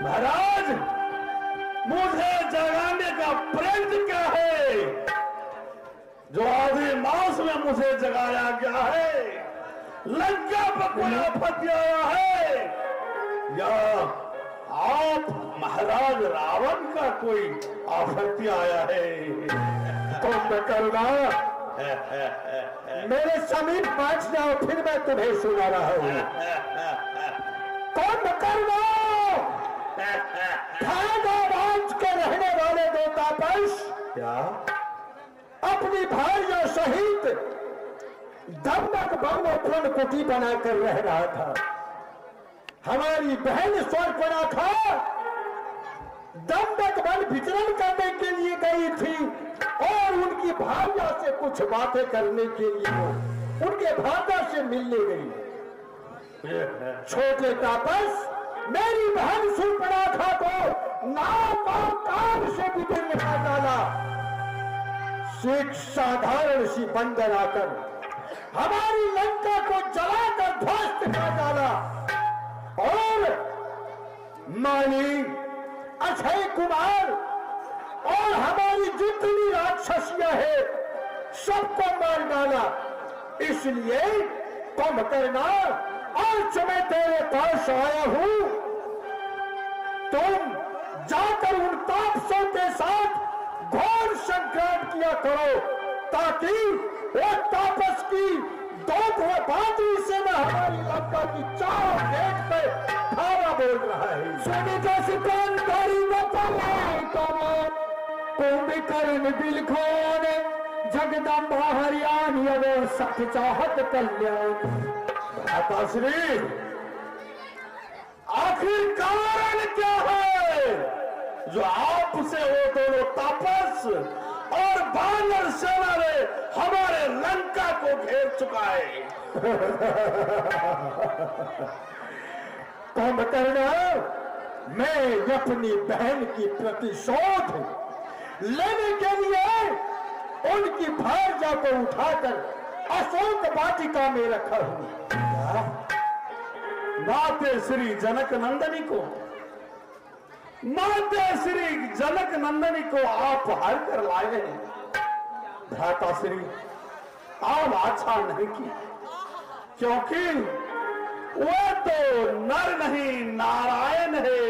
महाराज, मुझे जगाने का प्रयत्न क्या है जो आधे मास में मुझे जगाया गया है? लंका पर कोई आपत्ति आया है या आप महाराज रावण का कोई आपत्ति आया है? कुंभकर्ण, मेरे समीप बैठ जाओ, फिर मैं तुम्हें सुना रहा हूं। कुंभकर्ण, भाग के रहने वाले दो तापस क्या अपनी भाइयों सहित दंडक वन में पूर्ण कुटी बनाकर रह रहा था। हमारी बहन शूर्पणखा दंडक वन विचरण करने के लिए गई थी और उनकी भार्या से कुछ बातें करने के लिए उनके भार्या से मिलने गई। छोटे तापस, मेरी बहन शूर्पणखा को नाम और काम से विभिन्न कर डाला। एक साधारण सी बंदर आकर हमारी लंका को जलाकर ध्वस्त कर डाला और मानी, अक्षय कुमार और हमारी जितनी राक्षसियां हैं सबको मार डाला। इसलिए कुंभकर्ण, आज मैं तेरे पास आया हूं। तुम जाकर उन तापसों के साथ घोर संग्राम किया करो ताकि वो तापस की बहादुरी से न हमारी लंका की चारों गेट पे धावा बोल रहा है। कुंभकर्ण बिलखोन जगदम्बा हरियाणी वो सख चाहत कल्याण। माताश्री, आखिर कारण क्या है जो आपसे वो दोनों तापस और बानर सेना ने हमारे लंका को घेर चुका है? कुंभकर्ण, मैं अपनी बहन की प्रतिशोध लेने के लिए उनकी भार्या को उठाकर अशोक वाटिका में रखा हूं। माते श्री जनक नंदनी को, माते श्री जनक नंदनी को आप हर कर लाए हैं। भ्राता श्री, आप अच्छा नहीं की, क्योंकि वो तो नर नहीं नारायण है,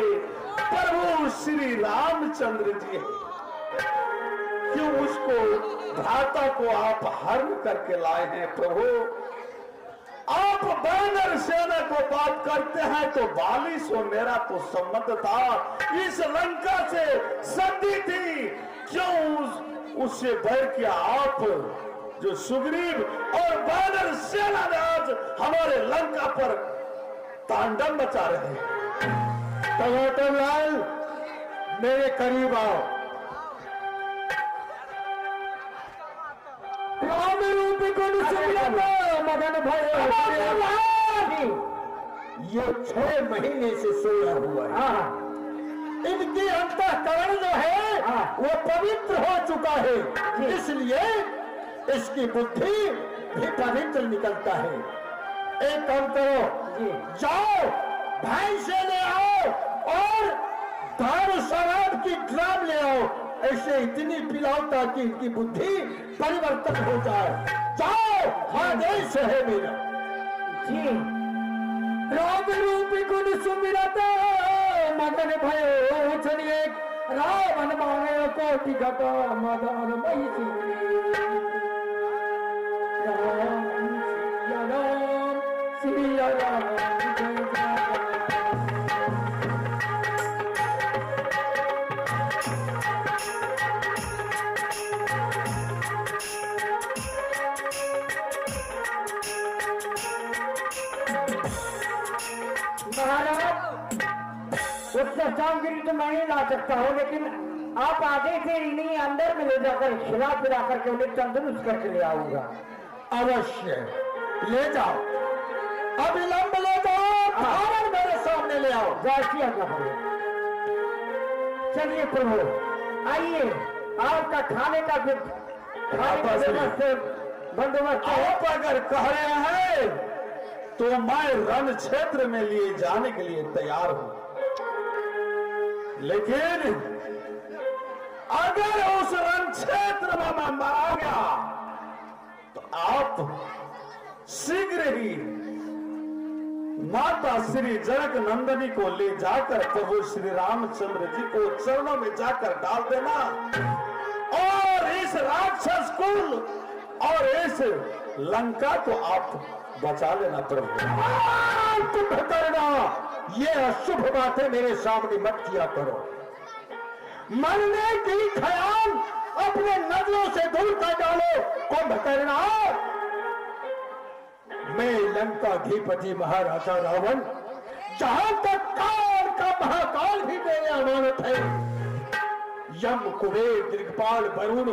प्रभु श्री रामचंद्र जी है। क्यों उसको भ्राता को आप हरण करके लाए हैं? प्रभु, आप बानर सेना को बात करते हैं तो बाली सो मेरा तो संबंध था, इस लंका से संधि थी। क्यों उससे बैर किया आप जो सुग्रीव और बानर सेना ने आज हमारे लंका पर तांडव मचा रहे हैं? तो लाल, मेरे करीब आओ। मदन भाई, ये 6 महीने से सोया हुआ है। इनकी अंतःकरण जो है वो पवित्र हो चुका है, इसलिए इसकी बुद्धि भी पवित्र निकलता है। एक काम करो, जाओ भाई से ले आओ और दारू शराब की ड्राम ले आओ, ऐसे इतनी पिलाओ ताकि इनकी बुद्धि परिवर्तन हो जाए। जाओ, आदेश है मेरा। जी, राम रूपी गुण सुमिरत मदन भयो चलिए, रावण मांगे कोटि घट मदन मई श्री राम जामगिरी तो मैं ही ला सकता हूँ, लेकिन आप आगे से इन्हीं अंदर में ले जाकर खिला पिला करके उन्हें तंदुरुस्त करके ले आऊंगा। अवश्य ले जाओ, अविलंब ले जाओ और मेरे सामने ले आओ। जैसी आज्ञा हो। चलिए प्रभु, आइए, आपका खाने का बंदोबस्त आप अगर कह रहे हैं तो मैं रण क्षेत्र में लिए जाने के लिए तैयार हूं। लेकिन अगर उस रण क्षेत्र में मैं मारा गया तो आप शीघ्र ही माता श्री जनक नंदनी को ले जाकर प्रभु श्री रामचंद्र जी को चरणों में जाकर डाल देना और इस राक्षस कुल और इस लंका को आप बचा लेना प्रभु। तुम करना ये अशुभ बातें मेरे सामने मत किया करो। मरने की ख्याल अपने नजरों से दूर कर डालो। कुंभकर्ण, मैं लंकाधिपति महाराजा रावण, जहां तक काल का महाकाल भी मेरे अमानत है, यम कुबेर दिग्पाल वरुण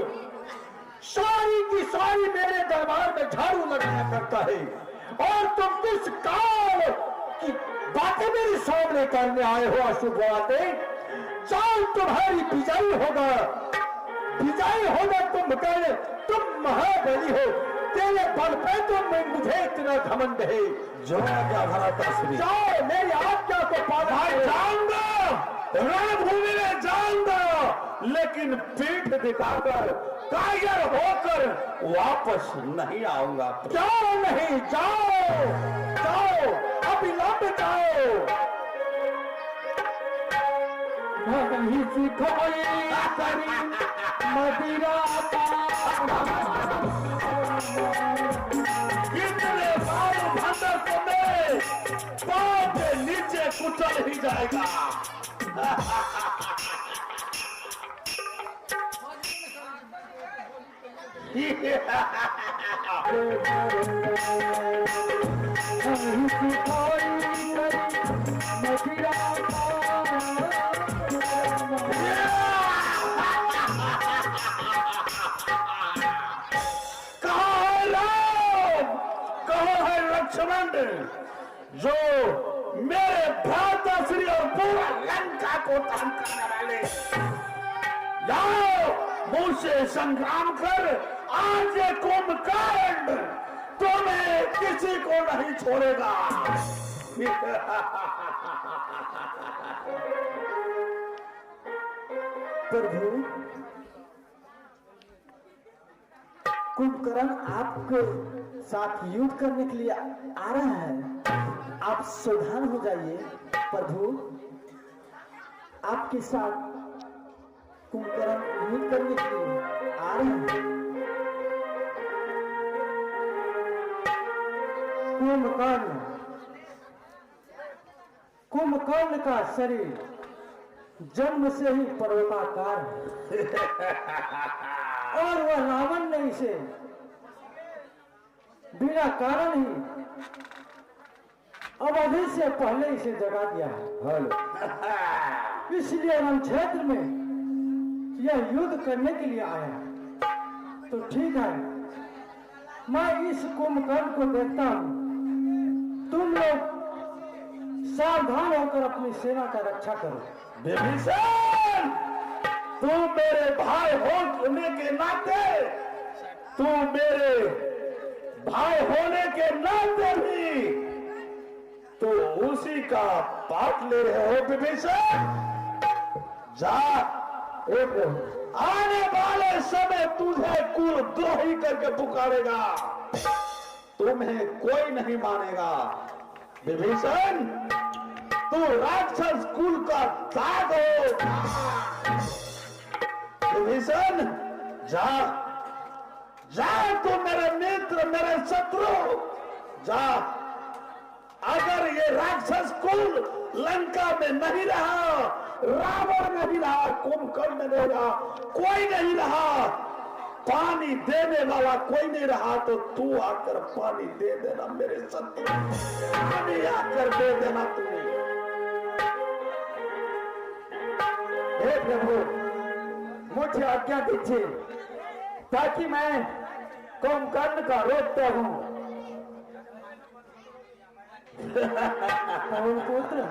सारी की सारी मेरे दरबार में झाड़ू लगाया करता है, और तुम किस काल की बातें मेरे सामने करने आए हो अशुभ बातें। चाल तुम्हारी विजयी होगा, विजयी होगा। तुम महाबली हो, तेरे बल पे तो मुझे इतना घमंड है। जो आज्ञा भराता श्री, जाओ मेरी आज्ञा को पालन। जान दो रणभूमि में, जान दो, लेकिन पीठ दिखाकर कायर होकर वापस नहीं आऊंगा। जाओ नहीं, जाओ जाओ, अविलंब जाओ। नहीं सिखाई करी मदिरा कितने बार भंडर को मैं पांव के नीचे कुचल ही जाएगा। जो मेरे भ्राता श्री और पूरा लंका को तंग करने वाले, जाओ मुझसे संग्राम कर। आज ये कुंभकर्ण तुम्हें किसी को नहीं छोड़ेगा। प्रभु, कुंभकर्ण आपके साथ युद्ध करने के लिए आ रहा है, आप सावधान हो जाइए। प्रभु, आपके साथ कुंभकर्ण युद्ध करने के लिए आ रहे हैं। कुंभकर्ण का शरीर जन्म से ही पर्वताकार है और वह रावण ने इसे बिना कारण ही अवधि से पहले इसे जगा दिया है। इसलिए रण क्षेत्र में यह युद्ध करने के लिए आया। तो ठीक है, मैं इस कुंभकर्ण को देखता हूं। तुम लोग सावधान होकर अपनी सेना का रक्षा करो। विभीषण, तू मेरे भाई होने के नाते, तू मेरे भाई होने के नाते भी तो उसी का पाठ ले रहे हो विभीषण। जा, एक आने वाले समय तुझे कुलद्रोही करके पुकारेगा, तुम्हें कोई नहीं मानेगा। विभीषण, तू राक्षस कुल का दाग हो। विभीषण, जा जा, तू मेरे मित्र, मेरे शत्रु, जा। अगर ये राक्षस कुल लंका में नहीं रहा, रावण नहीं रहा, कुंभकर्ण में नहीं रहा, कोई नहीं रहा, पानी देने वाला कोई नहीं रहा, तो तू आकर पानी दे देना मेरे शत्रु, पानी आकर दे देना तू। हे प्रभु, मुझे आज्ञा दीजिए ताकि मैं कुंभकर्ण का रोकता हूं। पवन पुत्र,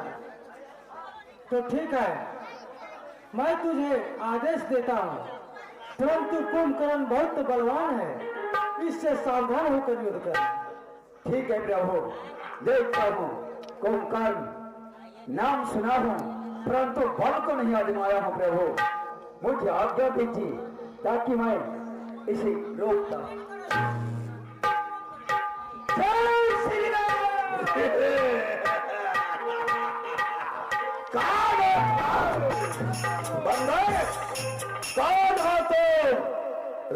तो ठीक है, मैं तुझे आदेश देता हूं, परंतु कुंभकर्ण बहुत बलवान है, इससे सावधान होकर युद्ध कर। ठीक है प्रभु, देखता हूं। कुंभकर्ण नाम सुना हूं, परंतु बल को नहीं आजमाया हूं प्रभु। मुझे आज्ञा दीजिए ताकि मैं इसे रोकता। जय श्री राम। बंदर कौन हो तो?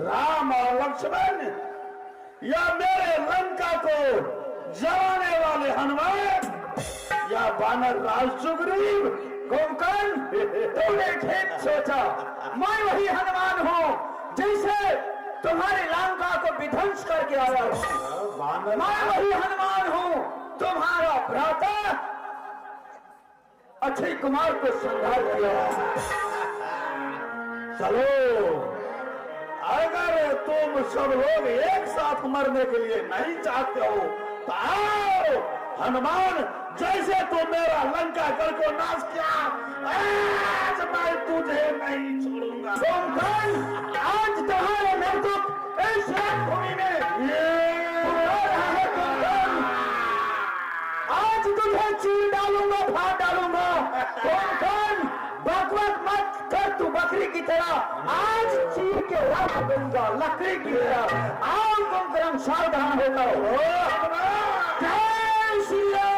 राम और लक्ष्मण या मेरे लंका को जलाने वाले हनुमान या वानर राज सुग्रीव? कुंभकर्ण, तूने ठीक सोचा। मैं वही हनुमान हूँ जिसे तुम्हारी लंका को विध्वंस करके आया हूँ। मैं वही हनुमान हूँ तुम्हारा भ्राता अक्षय कुमार को संहार किया। चलो, अगर तुम सब लोग एक साथ मरने के लिए नहीं चाहते हो तो आओ हनुमान, जैसे तू मेरा लंका गढ़ को नाश किया, आज मैं तुझे नहीं छोड़ूंगा। कुंभकर्ण, आज तुम्हारे मृतक इस रणभूमि में पुकार रहा है। कुंभकर्ण, आज तुझे चीर डालूंगा, फाड़ डालूंगा। कुंभकर्ण, बकवास मत कर तू बकरी की तरह। आज चीर के रख दूंगा लकड़ी की तरह। आओ कुंभकर्ण, सावधान हो जाओ। जय श्री राम।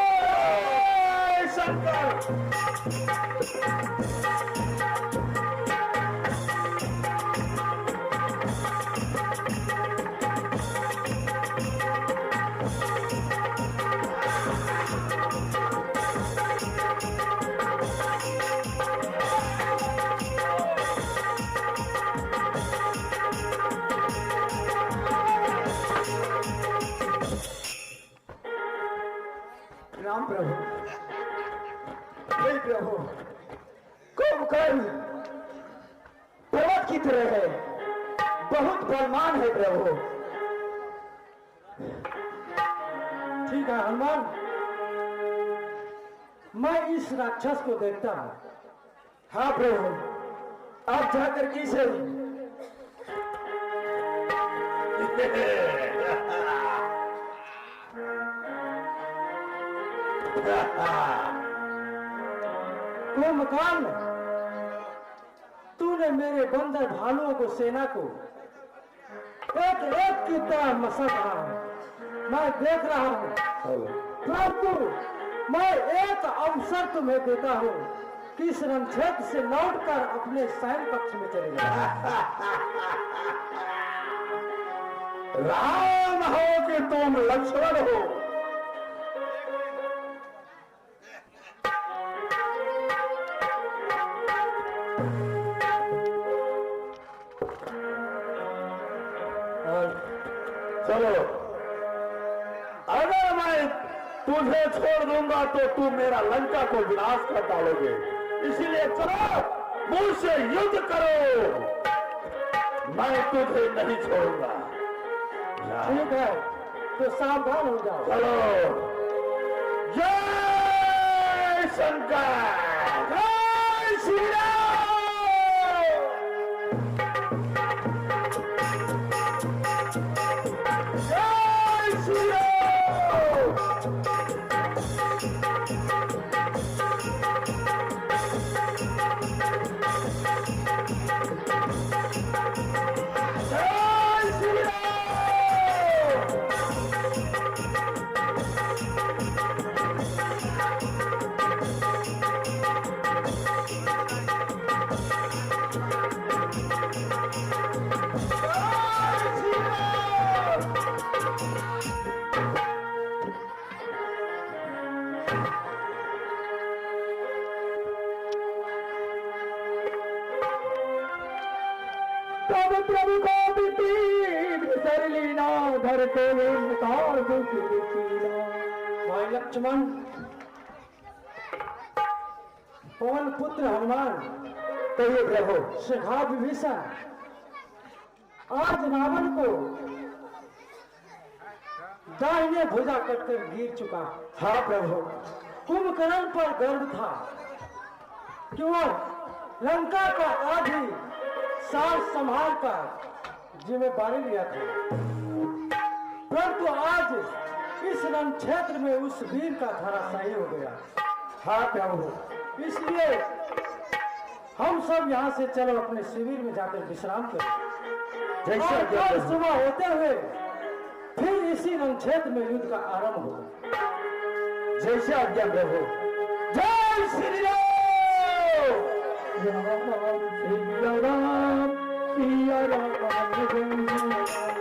शंकर, राम प्रभु, हे प्रभु। कुंभकर्ण पर्वत की तरह है, बहुत बलवान है प्रभु। ठीक है हनुमान, मैं इस राक्षस को देखता हूं। हाँ प्रभु, आप जाकर किसे कुंभकर्ण, तूने मेरे बंदर भालुओं को, सेना को एक एक की तरह मसक रहा है। मैं देख रहा हूं, परंतु मैं एक अवसर तुम्हें देता हूं कि इस रणक्षेत्र से लौटकर अपने सैन्य पक्ष में चले जाओ। राम हो कि तुम लक्ष्मण हो, चलो, अगर मैं तुझे छोड़ दूंगा तो तू मेरा लंका को विनाश कर डालोगे। इसीलिए चलो, मुझसे युद्ध करो, मैं तुझे नहीं छोड़ूंगा। ठीक है, तो सावधान हो जाओ। चलो, जय शंकर, जय श्री राम। प्रभु को सरलीना धरते भाई लक्ष्मण, पवन पुत्र हनुमान, कहिए प्रभु। शिखा विभीषण, आज रावण को दाहिने भुजा कटकर गिर चुका। हाँ प्रभु, कुंभकर्ण पर गर्व था कि वह लंका का आधी साल संभाल कर जिम्मेदारी लिया था, परंतु आज इस रण क्षेत्र में उस वीर का धराशायी हो गया। हाँ प्रभु, इसलिए हम सब यहाँ से चलो अपने शिविर में जाकर विश्राम करें। जैसे और आज्ञा कल प्रभु। सुबह होते हुए फिर इसी रणक्षेत्र में युद्ध का आरंभ होगा। जैसे आज्ञा प्रभु। जय श्री राम। राम सिया राम सिया राम।